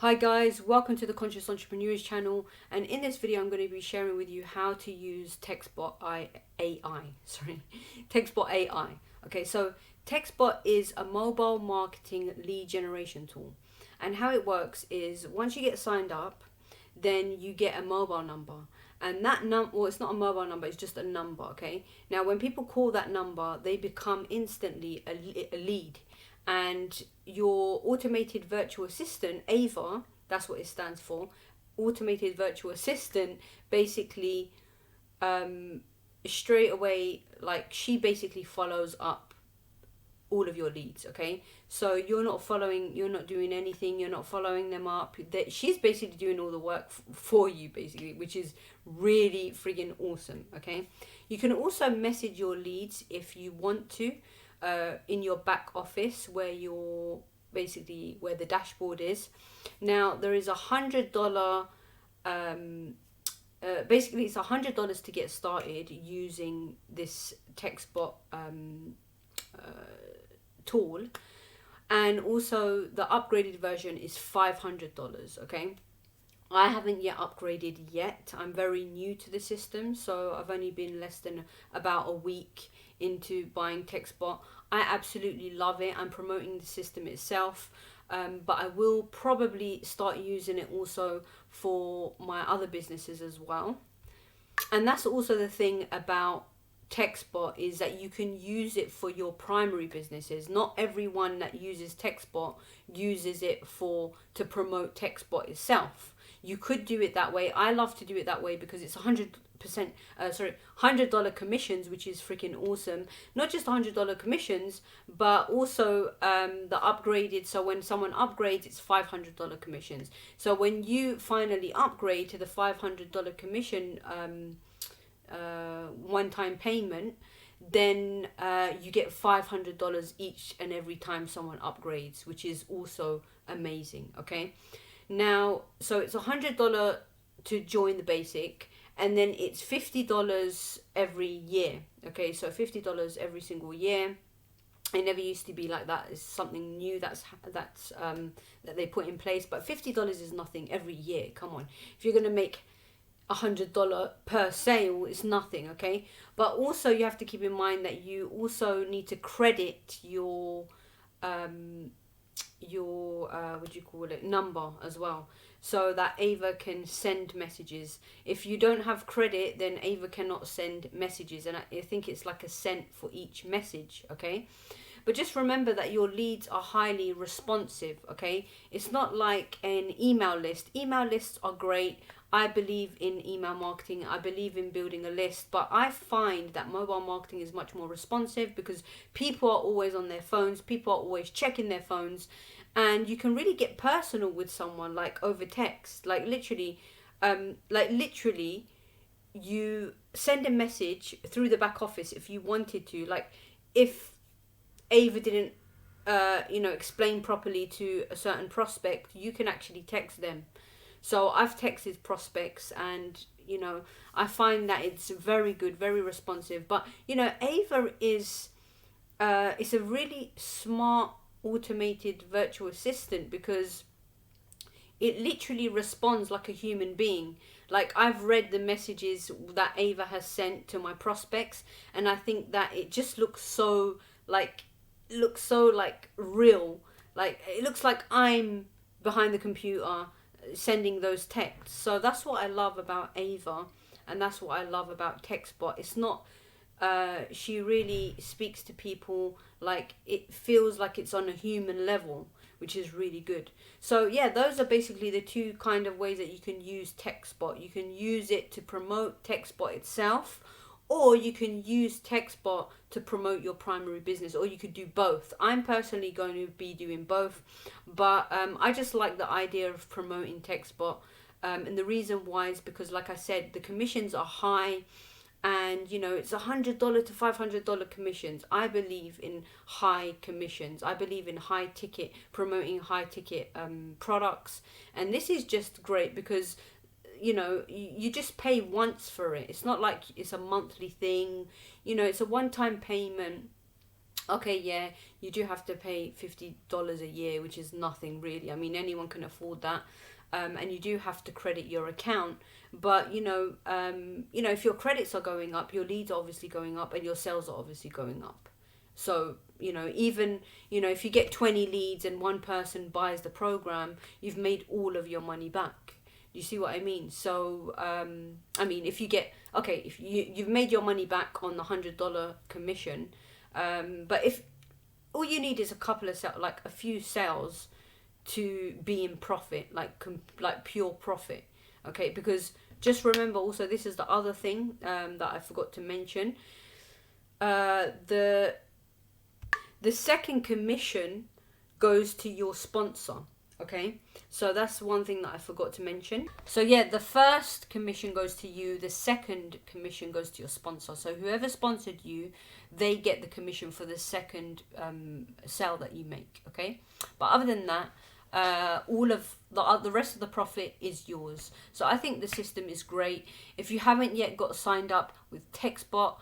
Hi guys, welcome to the Conscious Entrepreneurs channel, and in this video I'm going to be sharing with you how to use AI. Textbot AI. Okay, so Textbot is a mobile marketing lead generation tool, and how it works is once you get signed up, then you get a mobile number, and that well, it's not a mobile number, it's just a number. Okay, now when people call that number, they become instantly a lead, and your automated virtual assistant, Ava, that's what it stands for, automated virtual assistant, basically straight away, like, she basically follows up all of your leads. Okay, so you're not doing anything, you're not following them up. She's basically doing all the work for you, basically, which is really friggin' awesome. Okay, you can also message your leads if you want to, in your back office where where the dashboard is. Now there is $100 basically it's $100 to get started using this Textbot tool, and also the upgraded version is $500. Okay, I haven't yet upgraded yet. I'm very new to the system, so I've only been less than about a week into buying Textbot. I absolutely love it. I'm promoting the system itself, but I will probably start using it also for my other businesses as well. And that's also the thing about Textbot, is that you can use it for your primary businesses. Not everyone that uses Textbot uses it to promote Textbot itself. You could do it that way. I love to do it that way because it's $100 commissions, which is freaking awesome. Not just $100 commissions, but also the upgraded. So when someone upgrades, it's $500 commissions. So when you finally upgrade to the $500 commission one-time payment, then you get $500 each and every time someone upgrades, which is also amazing. Okay, now, so it's $100 to join the basic, and then it's $50 every year. Okay, so $50 every single year. It never used to be like that. It's something new that they put in place. But $50 is nothing every year. Come on, if you're gonna make $100 per sale, it's nothing. Okay, but also you have to keep in mind that you also need to credit your what do you call it, number as well, so that Ava can send messages. If you don't have credit, then Ava cannot send messages, and I think it's like a cent for each message. Okay, but just remember that your leads are highly responsive. Okay, it's not like an email list. Email lists are great. I believe in email marketing. I believe in building a list, but I find that mobile marketing is much more responsive because people are always on their phones. People are always checking their phones, and you can really get personal with someone, like over text. Like literally, you send a message through the back office if you wanted to. Like if Ava didn't, explain properly to a certain prospect, you can actually text them. So I've texted prospects, and I find that it's very good, very responsive. But Ava is it's a really smart automated virtual assistant because it literally responds like a human being. Like, I've read the messages that Ava has sent to my prospects, and I think that it just looks so real. Like, it looks like I'm behind the computer sending those texts. So that's what I love about Ava, and that's what I love about Textbot. It's not she really speaks to people, like, it feels like it's on a human level, which is really good. So yeah, those are basically the two kind of ways that you can use Textbot. You can use it to promote Textbot itself, or you can use Textbot to promote your primary business, or you could do both. I'm personally going to be doing both, but I just like the idea of promoting Textbot, and the reason why is because, like I said, the commissions are high, and it's $100 to $500 commissions. I believe in high commissions. I believe in promoting high ticket products, and this is just great because you just pay once for it. It's not like it's a monthly thing. It's a one-time payment, Okay, yeah, you do have to pay $50 a year, which is nothing really. I mean, anyone can afford that. And you do have to credit your account, but if your credits are going up, your leads are obviously going up, and your sales are obviously going up. So even if you get 20 leads and one person buys the program, you've made all of your money back. Do you see what I mean? So I mean, if you get, okay, if you've made your money back on the $100 commission, but if all you need is a couple of like a few sales to be in profit, like pure profit, okay? Because just remember also, this is the other thing that I forgot to mention. The second commission goes to your sponsor, okay? So that's one thing that I forgot to mention. So yeah, the first commission goes to you, the second commission goes to your sponsor. So whoever sponsored you, they get the commission for the second sale that you make, okay? But other than that, all of the rest of the profit is yours. So I think the system is great. If you haven't yet got signed up with Textbot,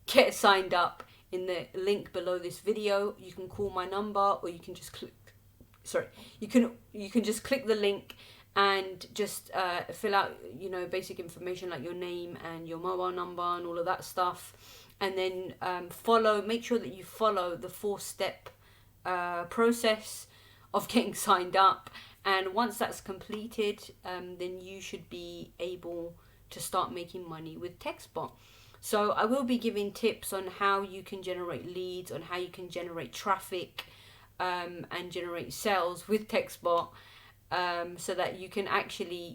get signed up in the link below this video. You can call my number, or you can just click, you can just click the link and just fill out basic information like your name and your mobile number and all of that stuff, and then make sure that you follow the 4-step process of getting signed up. And once that's completed, then you should be able to start making money with Textbot. So I will be giving tips on how you can generate leads, on how you can generate traffic, and generate sales with Textbot, so that you can actually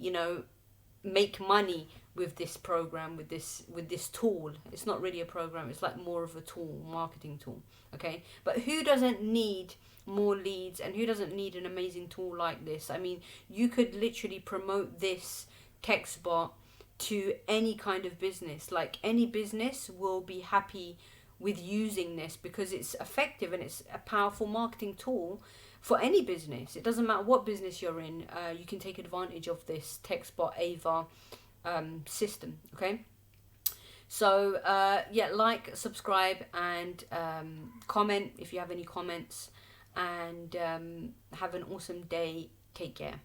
make money with this program, with this tool. It's not really a program, it's like more of a tool, marketing tool, okay? But who doesn't need more leads, and who doesn't need an amazing tool like this? I mean, you could literally promote this Textbot to any kind of business. Like, any business will be happy with using this, because it's effective and it's a powerful marketing tool for any business. It doesn't matter what business you're in, you can take advantage of this Textbot.ai system, okay? So yeah, like, subscribe, and comment if you have any comments, and have an awesome day. Take care.